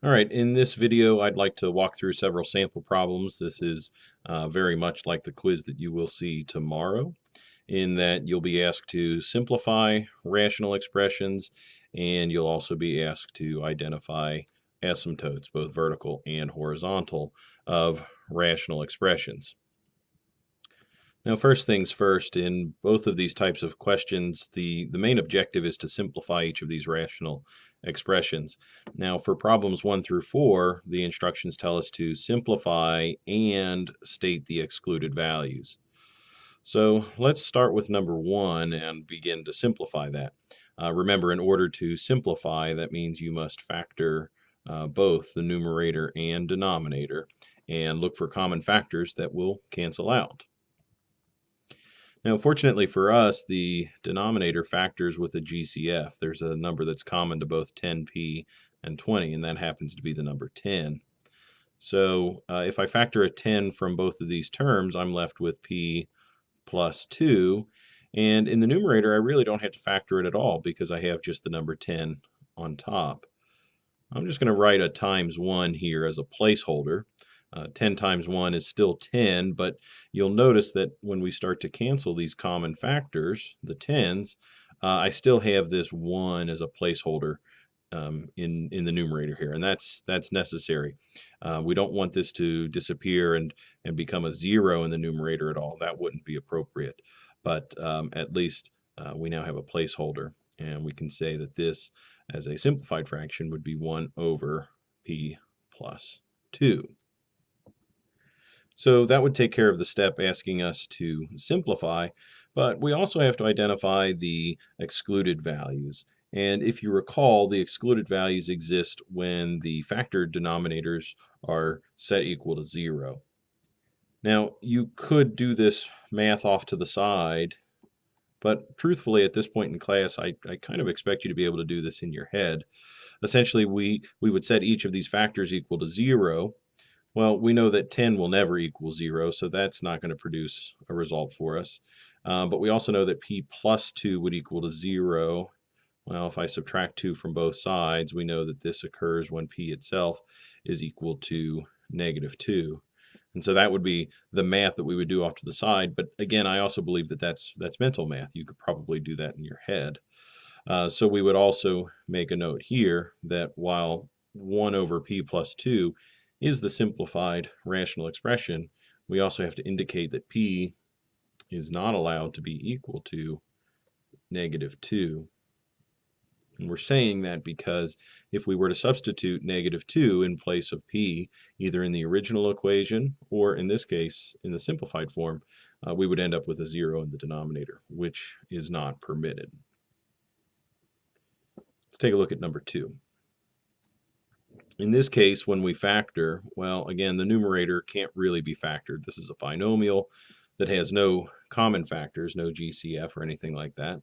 All right, in this video, I'd like to walk through several sample problems. This is very much like the quiz that you will see tomorrow, in that you'll be asked to simplify rational expressions, and you'll also be asked to identify asymptotes, both vertical and horizontal, of rational expressions. Now, first things first, in both of these types of questions, the main objective is to simplify each of these rational expressions. Now, for problems 1 through 4, the instructions tell us to simplify and state the excluded values. So let's start with number 1 and begin to simplify that. Remember, in order to simplify, that means you must factor both the numerator and denominator and look for common factors that will cancel out. Now, fortunately for us, the denominator factors with a GCF. There's a number that's common to both 10p and 20, and that happens to be the number 10. So if I factor a 10 from both of these terms, I'm left with p plus 2. And in the numerator, I really don't have to factor it at all because I have just the number 10 on top. I'm just going to write a times 1 here as a placeholder. 10 times 1 is still 10, but you'll notice that when we start to cancel these common factors, the 10s, I still have this 1 as a placeholder in the numerator here, and that's necessary. We don't want this to disappear and become a 0 in the numerator at all. That wouldn't be appropriate, but at least we now have a placeholder, and we can say that this, as a simplified fraction, would be 1 over p plus 2. So that would take care of the step asking us to simplify, but we also have to identify the excluded values. And if you recall, the excluded values exist when the factor denominators are set equal to 0. Now, you could do this math off to the side, but truthfully, at this point in class, I kind of expect you to be able to do this in your head. Essentially, we would set each of these factors equal to 0. Well, we know that 10 will never equal 0, so that's not going to produce a result for us. But we also know that p plus 2 would equal to 0. Well, if I subtract 2 from both sides, we know that this occurs when p itself is equal to negative 2. And so that would be the math that we would do off to the side. But again, I also believe that that's mental math. You could probably do that in your head. So we would also make a note here that while 1 over p plus 2 is the simplified rational expression, we also have to indicate that p is not allowed to be equal to negative 2. And we're saying that because if we were to substitute negative 2 in place of p, either in the original equation or in this case in the simplified form, we would end up with a 0 in the denominator, which is not permitted. Let's take a look at number 2. In this case, when we factor, well, again, the numerator can't really be factored. This is a binomial that has no common factors, no GCF or anything like that.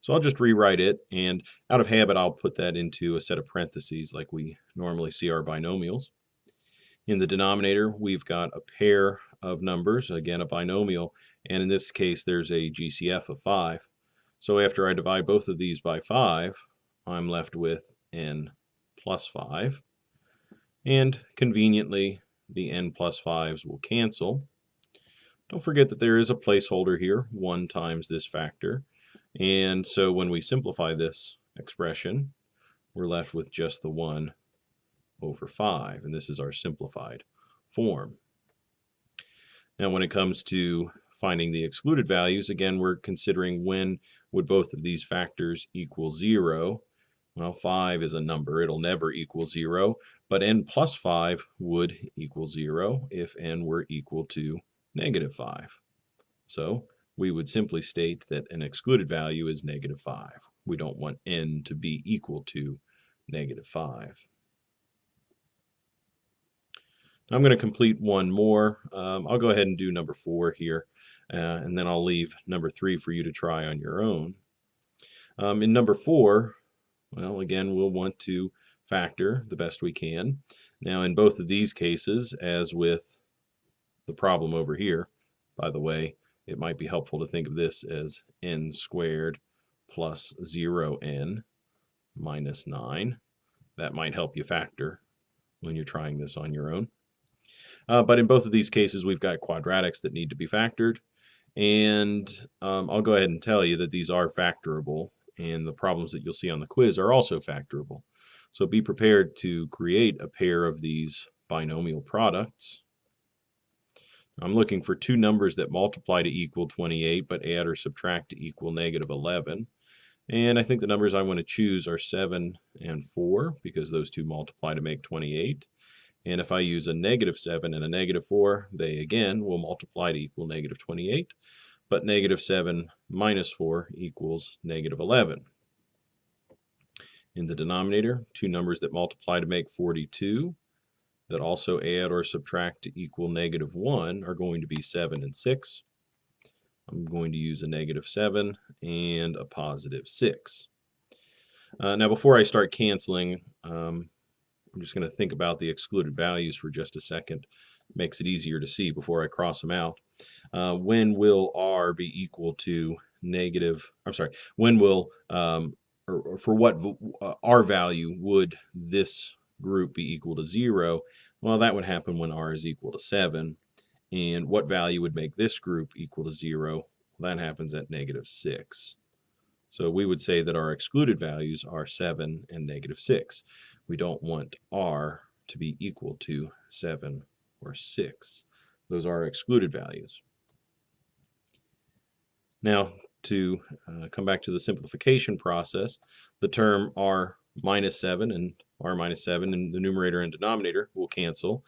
So I'll just rewrite it, and out of habit, I'll put that into a set of parentheses like we normally see our binomials. In the denominator, we've got a pair of numbers, again, a binomial, and in this case, there's a GCF of 5. So after I divide both of these by 5, I'm left with n plus 5. And conveniently, the n plus 5s will cancel. Don't forget that there is a placeholder here, 1 times this factor. And so when we simplify this expression, we're left with just the 1 over 5. And this is our simplified form. Now, when it comes to finding the excluded values, again, we're considering when would both of these factors equal 0. Well, 5 is a number. It'll never equal 0, but n plus 5 would equal 0 if n were equal to negative 5. So we would simply state that an excluded value is negative 5. We don't want n to be equal to negative 5. I'm going to complete one more. I'll go ahead and do number 4 here, and then I'll leave number 3 for you to try on your own. In number 4, well, again, we'll want to factor the best we can. Now, in both of these cases, as with the problem over here, by the way, it might be helpful to think of this as n squared plus 0n minus 9. That might help you factor. when you're trying this on your own. But in both of these cases, we've got quadratics that need to be factored. And I'll go ahead and tell you that these are factorable, and the problems that you'll see on the quiz are also factorable. So be prepared to create a pair of these binomial products. I'm looking for two numbers that multiply to equal 28, but add or subtract to equal negative 11. And I think the numbers I want to choose are 7 and 4, because those two multiply to make 28. And if I use a negative 7 and a negative 4, they again will multiply to equal negative 28. But negative 7 minus 4 equals negative 11. In the denominator, two numbers that multiply to make 42 that also add or subtract to equal negative 1 are going to be 7 and 6. I'm going to use a negative 7 and a positive 6. Now, before I start canceling, I'm just going to think about the excluded values for just a second. Makes it easier to see before I cross them out. When will r be equal to negative, when will, or for what r value would this group be equal to 0? Well, that would happen when r is equal to 7. And what value would make this group equal to 0? Well, that happens at negative 6. So we would say that our excluded values are 7 and negative 6. We don't want r to be equal to 7 or 6. Those are our excluded values. Now, to come back to the simplification process, the term r minus 7 and r minus 7 in the numerator and denominator will cancel.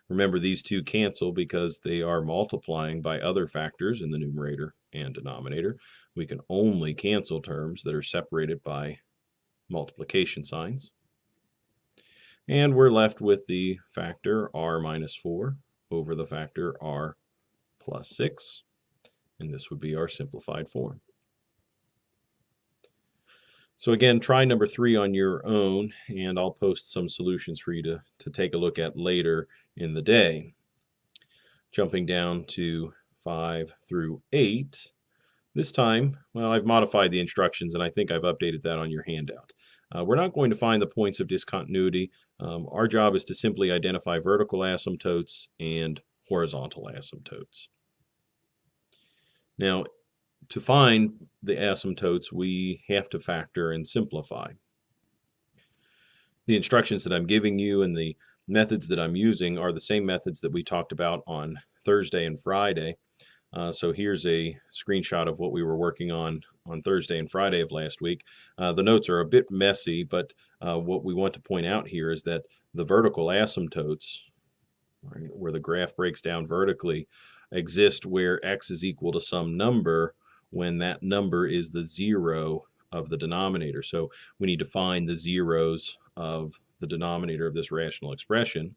Remember, these two cancel because they are multiplying by other factors in the numerator and denominator. We can only cancel terms that are separated by multiplication signs. And we're left with the factor r minus 4 over the factor r plus 6. And this would be our simplified form. So again, try number 3 on your own, and I'll post some solutions for you to take a look at later in the day. Jumping down to 5 through 8. This time, well, I've modified the instructions, and I think I've updated that on your handout. We're not going to find the points of discontinuity. Our job is to simply identify vertical asymptotes and horizontal asymptotes. Now, to find the asymptotes, we have to factor and simplify. The instructions that I'm giving you and the methods that I'm using are the same methods that we talked about on Thursday and Friday. So here's a screenshot of what we were working on Thursday and Friday of last week. The notes are a bit messy, but what we want to point out here is that the vertical asymptotes, right, where the graph breaks down vertically, exist where x is equal to some number when that number is the 0 of the denominator. So we need to find the zeros of the denominator of this rational expression.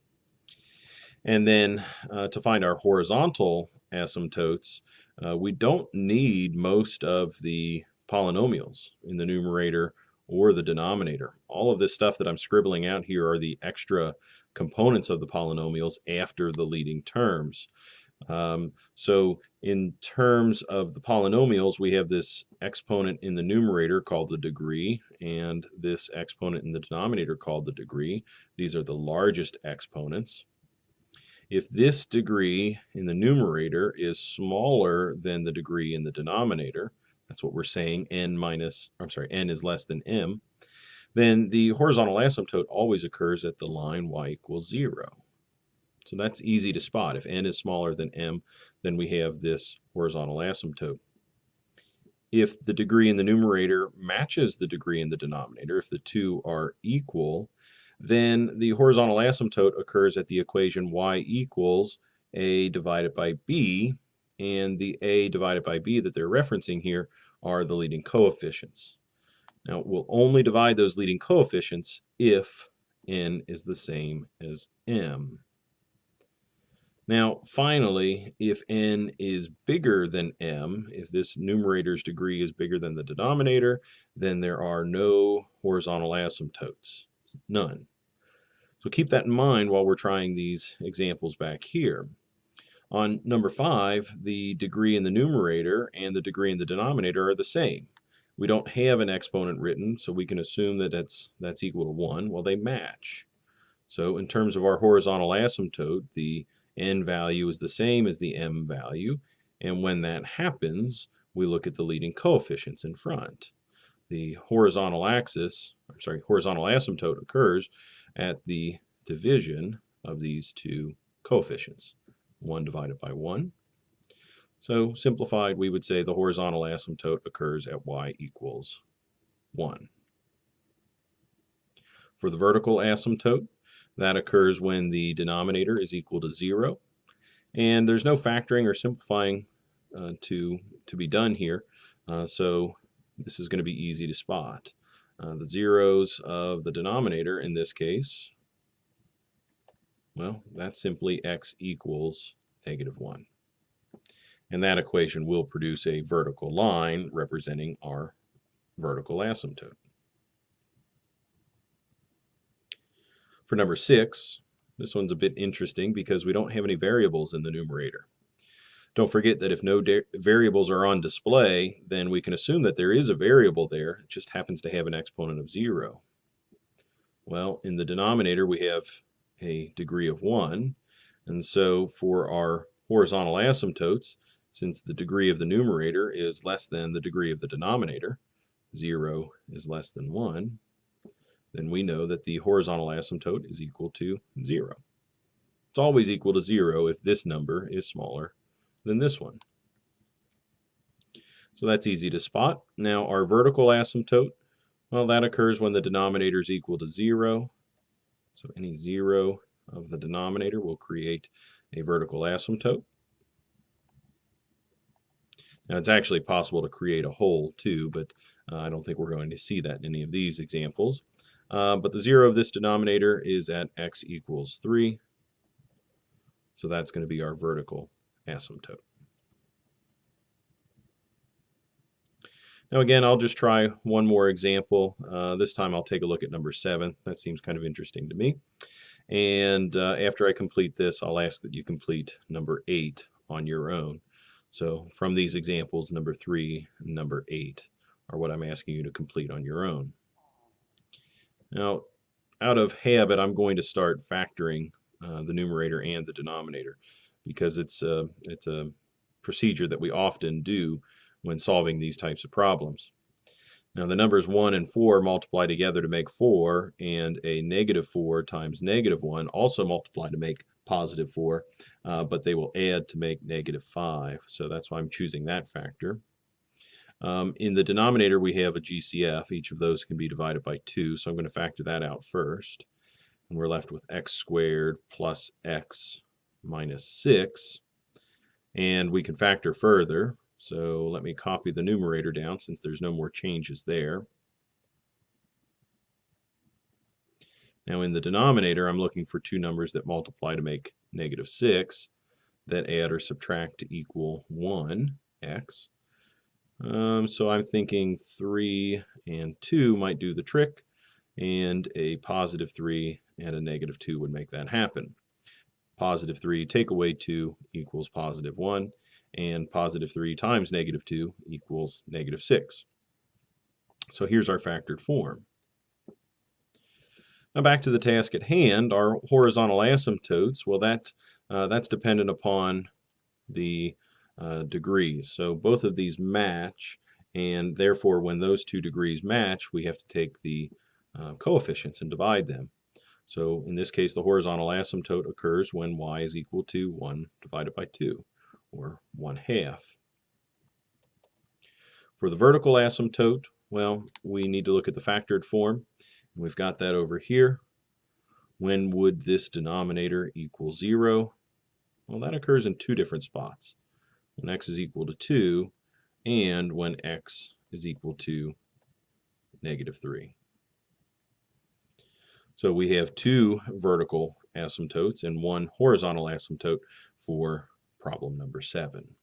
And then to find our horizontal asymptotes, we don't need most of the polynomials in the numerator or the denominator. All of this stuff that I'm scribbling out here are the extra components of the polynomials after the leading terms. So in terms of the polynomials, we have this exponent in the numerator called the degree, and this exponent in the denominator called the degree. These are the largest exponents. If this degree in the numerator is smaller than the degree in the denominator, that's what we're saying, n is less than m, then the horizontal asymptote always occurs at the line y equals 0. So that's easy to spot. If n is smaller than m, then we have this horizontal asymptote. If the degree in the numerator matches the degree in the denominator, if the two are equal, then the horizontal asymptote occurs at the equation y equals a divided by b, and the a divided by b that they're referencing here are the leading coefficients. Now, we'll only divide those leading coefficients if n is the same as m. Now, finally, if n is bigger than m, if this numerator's degree is bigger than the denominator, then there are no horizontal asymptotes, none. So keep that in mind while we're trying these examples back here. On number 5, the degree in the numerator and the degree in the denominator are the same. We don't have an exponent written, so we can assume that that's equal to 1. Well, they match. So in terms of our horizontal asymptote, the n value is the same as the m value, and when that happens, we look at the leading coefficients in front. The horizontal asymptote occurs at the division of these two coefficients, 1 divided by 1. So simplified, we would say the horizontal asymptote occurs at y equals 1. For the vertical asymptote, that occurs when the denominator is equal to 0. And there's no factoring or simplifying to be done here. So this is going to be easy to spot. The zeros of the denominator in this case, well, that's simply x equals -1. And that equation will produce a vertical line representing our vertical asymptote. For number 6, this one's a bit interesting because we don't have any variables in the numerator. Don't forget that if no variables are on display, then we can assume that there is a variable there. It just happens to have an exponent of 0. Well, in the denominator, we have a degree of 1. And so for our horizontal asymptotes, since the degree of the numerator is less than the degree of the denominator, 0 is less than 1, then we know that the horizontal asymptote is equal to 0. It's always equal to 0 if this number is smaller than this one. So that's easy to spot. Now our vertical asymptote, well, that occurs when the denominator is equal to 0. So any 0 of the denominator will create a vertical asymptote. Now it's actually possible to create a hole too, but I don't think we're going to see that in any of these examples. But the 0 of this denominator is at x equals 3. So that's going to be our vertical asymptote. Now again, I'll just try one more example. This time I'll take a look at number 7. That seems kind of interesting to me. And after I complete this, I'll ask that you complete number 8 on your own. So from these examples, number 3 and number 8 are what I'm asking you to complete on your own. Now, out of habit, I'm going to start factoring the numerator and the denominator because it's a procedure that we often do when solving these types of problems. Now the numbers 1 and 4 multiply together to make 4, and a -4 times -1 also multiply to make +4, but they will add to make -5. So that's why I'm choosing that factor. In the denominator, we have a GCF. Each of those can be divided by 2, so I'm going to factor that out first. And we're left with x squared plus x minus 6. And we can factor further. So let me copy the numerator down since there's no more changes there. Now in the denominator, I'm looking for two numbers that multiply to make -6 that add or subtract to equal 1x. So I'm thinking 3 and 2 might do the trick, and a +3 and a -2 would make that happen. +3 take away 2 equals +1, and +3 times -2 equals -6. So here's our factored form. Now back to the task at hand, our horizontal asymptotes, well that's dependent upon the degrees. So both of these match, and therefore when those two degrees match, we have to take the coefficients and divide them. So in this case, the horizontal asymptote occurs when y is equal to 1 divided by 2, or 1/2. For the vertical asymptote, well, we need to look at the factored form. We've got that over here. When would this denominator equal 0? Well, that occurs in two different spots. When x is equal to 2, and when x is equal to -3. So we have two vertical asymptotes and one horizontal asymptote for problem number 7.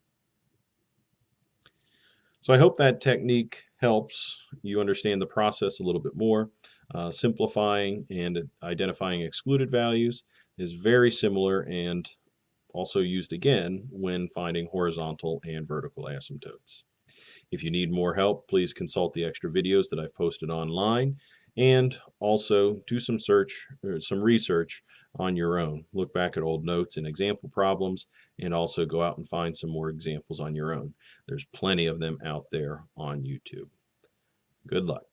So I hope that technique helps you understand the process a little bit more. Simplifying and identifying excluded values is very similar and also used again when finding horizontal and vertical asymptotes. If you need more help, please consult the extra videos that I've posted online. and also do some search or some research on your own. Look back at old notes and example problems, and also go out and find some more examples on your own. There's plenty of them out there on YouTube. Good luck.